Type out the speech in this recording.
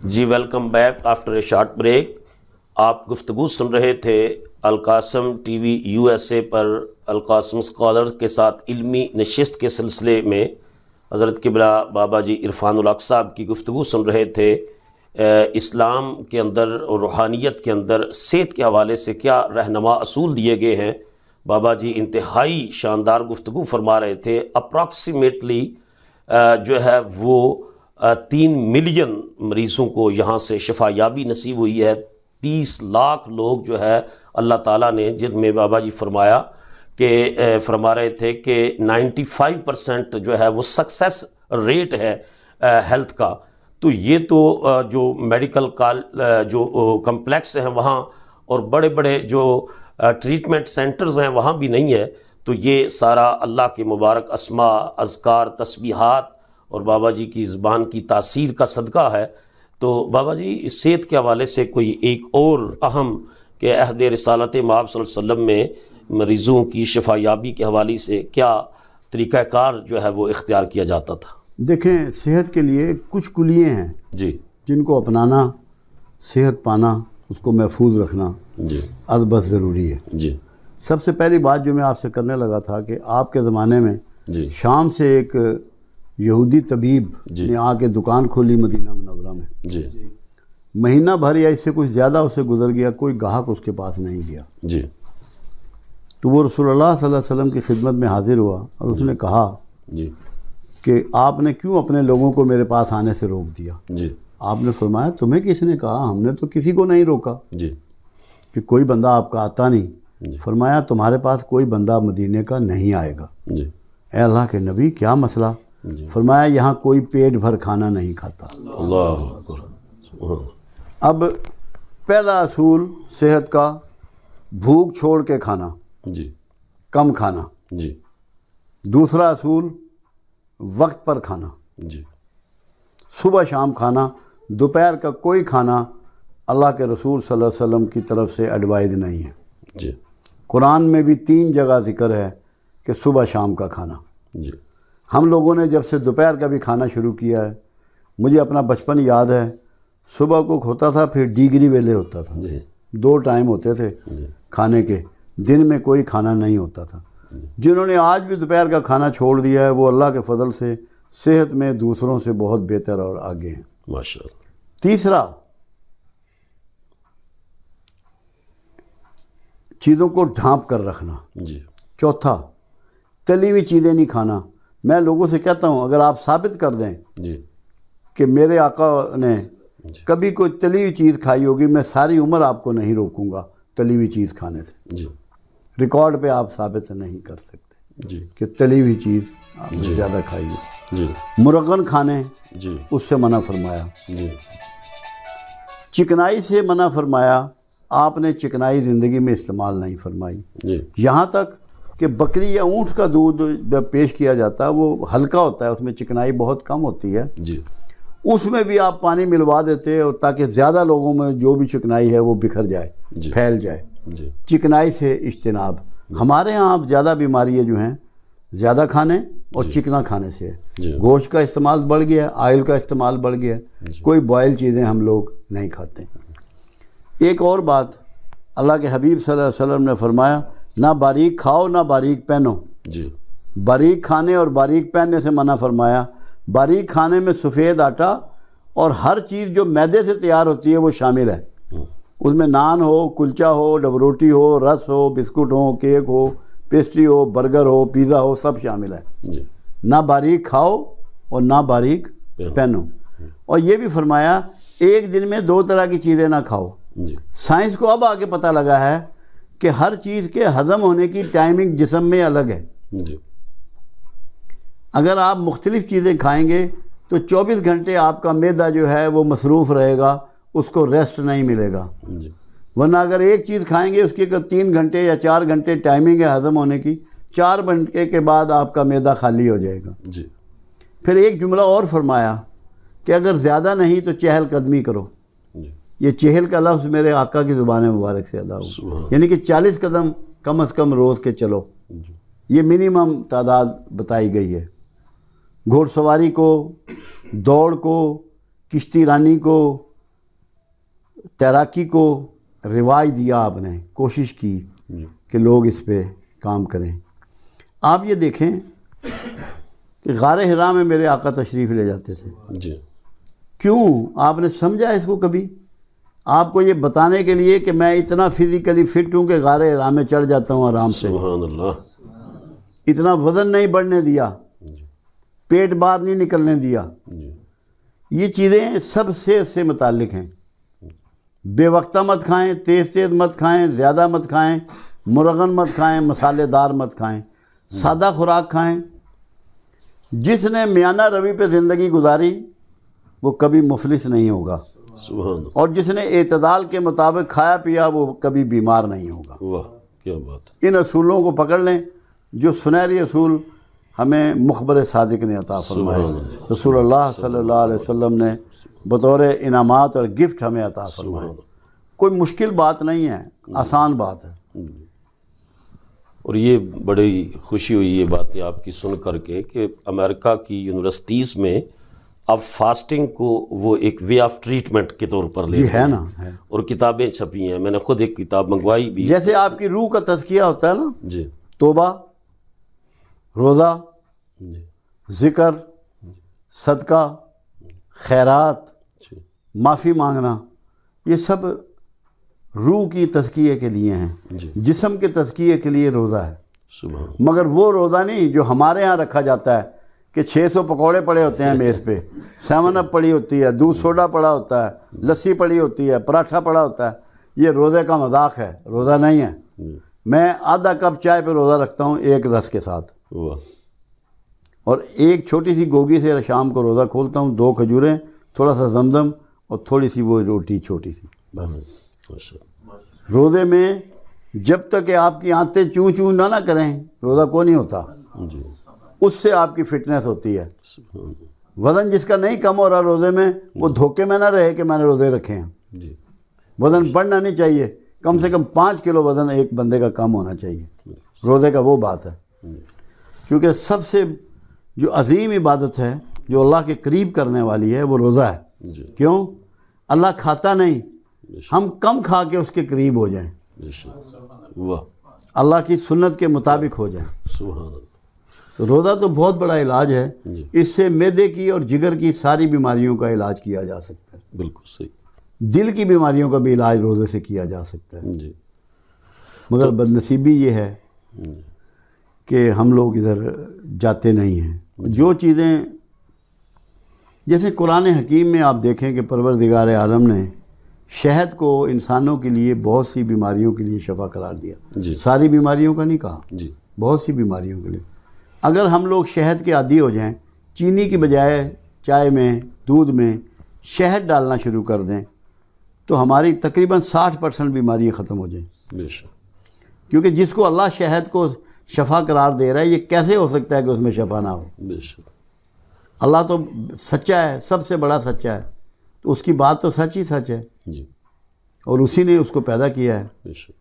G welcome back after a short break. آپ گفتگو سن رہے تھے Alqasim TV USA پر القاسم اسکالر کے ساتھ علمی نشست کے سلسلے میں حضرت قبلہ بابا جی عرفان الحق صاحب کی گفتگو سن رہے تھے. اسلام کے اندر اور روحانیت کے اندر صحت کے حوالے سے کیا رہنما اصول دیے گئے ہیں. بابا جی انتہائی شاندار گفتگو فرما رہے تھے. اپراکسیمیٹلی جو ہے وہ 3 ملین مریضوں کو یہاں سے شفا یابی نصیب ہوئی ہے. 30 لاکھ لوگ جو ہے اللہ تعالیٰ نے، جن میں بابا جی فرما رہے تھے کہ 95% جو ہے وہ سکسیس ریٹ ہے ہیلتھ کا. تو یہ تو جو میڈیکل جو کمپلیکس ہیں وہاں اور بڑے بڑے جو ٹریٹمنٹ سینٹرز ہیں وہاں بھی نہیں ہے. تو یہ سارا اللہ کے مبارک اسماء، اذکار، تسبیحات اور بابا جی کی زبان کی تاثیر کا صدقہ ہے. تو بابا جی اس صحت کے حوالے سے کوئی ایک اور اہم کہ عہد رسالت مآب صلی اللہ علیہ وسلم میں مریضوں کی شفا یابی کے حوالے سے کیا طریقہ کار جو ہے وہ اختیار کیا جاتا تھا؟ دیکھیں، صحت کے لیے کچھ کلیے ہیں جی جن کو اپنانا، صحت پانا، اس کو محفوظ رکھنا جی از بس ضروری ہے. جی سب سے پہلی بات جو میں آپ سے کرنے لگا تھا کہ آپ کے زمانے میں جی شام سے ایک یہودی طبیب جی نے آ کے دکان کھولی مدینہ منورہ میں. جی مہینہ بھر یا اس سے کچھ زیادہ اسے گزر گیا، کوئی گاہک اس کے پاس نہیں گیا. جی تو وہ رسول اللہ صلی اللہ علیہ وسلم کی خدمت میں حاضر ہوا اور اس نے کہا جی کہ آپ نے کیوں اپنے لوگوں کو میرے پاس آنے سے روک دیا؟ جی آپ نے فرمایا تمہیں کس نے کہا؟ ہم نے تو کسی کو نہیں روکا جی کہ کوئی بندہ آپ کا آتا نہیں. فرمایا تمہارے پاس کوئی بندہ مدینے کا نہیں آئے گا. جی اے اللہ کے نبی کیا مسئلہ؟ فرمایا یہاں کوئی پیٹ بھر کھانا نہیں کھاتا. اللہ اکبر. سبحان اللہ. اب پہلا اصول صحت کا، بھوک چھوڑ کے کھانا، جی کم کھانا. جی دوسرا اصول وقت پر کھانا، جی صبح شام کھانا. دوپہر کا کوئی کھانا اللہ کے رسول صلی اللہ علیہ وسلم کی طرف سے ایڈوائز نہیں ہے. جی قرآن میں بھی 3 جگہ ذکر ہے کہ صبح شام کا کھانا. جی ہم لوگوں نے جب سے دوپہر کا بھی کھانا شروع کیا ہے، مجھے اپنا بچپن یاد ہے، صبح کو ہوتا تھا، پھر ڈیگری ویلے ہوتا تھا. جی 2 ٹائم ہوتے تھے کھانے کے، دن میں کوئی کھانا نہیں ہوتا تھا. جنہوں نے آج بھی دوپہر کا کھانا چھوڑ دیا ہے وہ اللہ کے فضل سے صحت میں دوسروں سے بہت بہتر اور آگے ہیں. ماشاء اللہ. تیسرا، چیزوں کو ڈھانپ کر رکھنا. جی چوتھا، تلی ہوئی چیزیں نہیں کھانا. میں لوگوں سے کہتا ہوں اگر آپ ثابت کر دیں جی کہ میرے آقا نے کبھی کوئی تلی ہوئی چیز کھائی ہوگی، میں ساری عمر آپ کو نہیں روکوں گا تلی ہوئی چیز کھانے سے. جی ریکارڈ پہ آپ ثابت نہیں کر سکتے جی کہ تلی ہوئی چیز آپ نے زیادہ کھائی ہے. جی مرغن کھانے جی اس سے منع فرمایا. جی چکنائی سے منع فرمایا. آپ نے چکنائی زندگی میں استعمال نہیں فرمائی. جی یہاں تک کہ بکری یا اونٹ کا دودھ جب پیش کیا جاتا ہے وہ ہلکا ہوتا ہے، اس میں چکنائی بہت کم ہوتی ہے. جی اس میں بھی آپ پانی ملوا دیتے اور تاکہ زیادہ لوگوں میں جو بھی چکنائی ہے وہ بکھر جائے، پھیل جائے. جی چکنائی سے اجتناب. ہمارے ہاں اب زیادہ بیماریاں جو ہیں زیادہ کھانے اور چکنا کھانے سے ہے. گوشت کا استعمال بڑھ گیا ہے، آئل کا استعمال بڑھ گیا ہے، کوئی بوائل چیزیں ہم لوگ نہیں کھاتے. ایک اور بات، اللہ کے حبیب صلی اللہ علیہ وسلم نے فرمایا نہ باریک کھاؤ نہ باریک پہنو. جی باریک کھانے اور باریک پہننے سے منع فرمایا. باریک کھانے میں سفید آٹا اور ہر چیز جو میدے سے تیار ہوتی ہے وہ شامل ہے. اس میں نان ہو، کلچا ہو، ڈب روٹی ہو، رس ہو، بسکٹ ہو، کیک ہو، پیسٹری ہو، برگر ہو، پیزا ہو، سب شامل ہے. جی نہ باریک کھاؤ اور نہ باریک پہنو. اور یہ بھی فرمایا ایک دن میں 2 طرح کی چیزیں نہ کھاؤ. جی سائنس کو اب آگے پتہ لگا ہے کہ ہر چیز کے ہضم ہونے کی ٹائمنگ جسم میں الگ ہے. جی اگر آپ مختلف چیزیں کھائیں گے تو 24 گھنٹے آپ کا معدہ جو ہے وہ مصروف رہے گا، اس کو ریسٹ نہیں ملے گا. جی ورنہ اگر ایک چیز کھائیں گے اس کی 3 گھنٹے یا 4 گھنٹے ٹائمنگ ہے ہضم ہونے کی، 4 گھنٹے کے بعد آپ کا معدہ خالی ہو جائے گا. جی پھر ایک جملہ اور فرمایا کہ اگر زیادہ نہیں تو چہل قدمی کرو. یہ چہل کا لفظ میرے آقا کی زبان مبارک سے ادا ہو، یعنی کہ 40 قدم کم از کم روز کے چلو. یہ منیمم تعداد بتائی گئی ہے. گھوڑ سواری کو، دوڑ کو، کشتی رانی کو، تیراکی کو رواج دیا آپ نے، کوشش کی کہ لوگ اس پہ کام کریں۔ آپ یہ دیکھیں کہ غار حرا میں میرے آقا تشریف لے جاتے تھے، جی کیوں؟ آپ نے سمجھا اس کو کبھی؟ آپ کو یہ بتانے کے لیے کہ میں اتنا فزیکلی فٹ ہوں کہ غار حرا میں چڑھ جاتا ہوں آرام سے، سبحان اللہ، اتنا وزن نہیں بڑھنے دیا، پیٹ باہر نہیں نکلنے دیا۔ یہ چیزیں سب سے متعلق ہیں۔ بے وقتہ مت کھائیں، تیز تیز مت کھائیں، زیادہ مت کھائیں، مرغن مت کھائیں، مسالے دار مت کھائیں، سادہ خوراک کھائیں۔ جس نے میانہ روی پہ زندگی گزاری وہ کبھی مفلس نہیں ہوگا، سبحان اللہ، اور جس نے اعتدال کے مطابق کھایا پیا وہ کبھی بیمار نہیں ہوگا۔ واہ کیا بات ہے، ان اصولوں کو پکڑ لیں جو سنہری اصول ہمیں مخبر صادق نے عطا فرمائے، رسول اللہ صلی اللہ علیہ وسلم نے بطور انعامات اور گفٹ ہمیں عطا فرمائے۔ کوئی مشکل بات نہیں ہے، آسان بات ہے۔ اور یہ بڑی خوشی ہوئی یہ باتیں آپ کی سن کر کے کہ امریکہ کی یونیورسٹیز میں اب فاسٹنگ کو وہ ایک وے آف ٹریٹمنٹ کے طور پر لے جی رہے ہے ہیں، نا، ہے۔ اور کتابیں چھپی ہیں، میں نے خود ایک کتاب منگوائی بھی۔ جیسے آپ کی روح کا تزکیہ ہوتا ہے نا، جی توبہ، روزہ، جی ذکر، صدقہ، خیرات، جی معافی مانگنا، یہ سب روح کی تزکیے کے لیے ہیں۔ جی جسم کے تزکیے کے لیے روزہ ہے، سبحان مگر وہ روزہ نہیں جو ہمارے ہاں رکھا جاتا ہے کہ 600 پکوڑے پڑے ہوتے ہیں میز پہ، 7 اپ پڑی ہوتی ہے، دودھ سوڈا پڑا ہوتا ہے، لسی پڑی ہوتی ہے، پراٹھا پڑا ہوتا ہے۔ یہ روزے کا مذاق ہے، روزہ نہیں ہے۔ جی میں آدھا کپ چائے پہ روزہ رکھتا ہوں، ایک رس کے ساتھ، واہ اور ایک چھوٹی سی گوگی سے شام کو روزہ کھولتا ہوں، 2 کھجوریں، تھوڑا سا زمزم اور تھوڑی سی وہ روٹی چھوٹی سی، بس۔ ماشاء اللہ، روزے میں جب تک کہ آپ کی آنتیں چوں چوں نہ کریں روزہ کو نہیں ہوتا، جی اس سے آپ کی فٹنس ہوتی ہے۔ سبحان اللہ، وزن جس کا نہیں کم ہو رہا روزے میں، وہ دھوکے میں نہ رہے کہ میں نے روزے رکھے ہیں۔ جی وزن بڑھنا نہیں چاہیے، کم سے کم 5 کلو وزن ایک بندے کا کم ہونا چاہیے۔ روزے کا وہ بات ہے، کیونکہ سب سے جو عظیم عبادت ہے جو اللہ کے قریب کرنے والی ہے وہ روزہ ہے۔ جی کیوں؟ اللہ کھاتا نہیں، ہم کم کھا کے اس کے قریب ہو جائیں، بے شک، واہ اللہ کی سنت کے مطابق ہو جائیں۔ سبحان اللہ، روزہ تو بہت بڑا علاج ہے، جی اس سے معدے کی اور جگر کی ساری بیماریوں کا علاج کیا جا سکتا ہے، بالکل صحیح، دل کی بیماریوں کا بھی علاج روزے سے کیا جا سکتا ہے۔ جی مگر بدنصیبی یہ ہے کہ ہم لوگ ادھر جاتے نہیں ہیں۔ جو چیزیں جیسے قرآن حکیم میں آپ دیکھیں کہ پروردگار عالم نے شہد کو انسانوں کے لیے بہت سی بیماریوں کے لیے شفا قرار دیا، جی ساری بیماریوں کا نہیں کہا، جی بہت سی بیماریوں کے لیے۔ اگر ہم لوگ شہد کے عادی ہو جائیں، چینی کی بجائے چائے میں، دودھ میں شہد ڈالنا شروع کر دیں، تو ہماری تقریباً 60% بیماریاں ختم ہو جائیں۔ بے شک، کیونکہ جس کو اللہ شہد کو شفا قرار دے رہا ہے، یہ کیسے ہو سکتا ہے کہ اس میں شفا نہ ہو؟ بے شک، اللہ تو سچا ہے، سب سے بڑا سچا ہے، تو اس کی بات تو سچ ہی سچ ہے، جی اور اسی نے اس کو پیدا کیا ہے۔ بے شک۔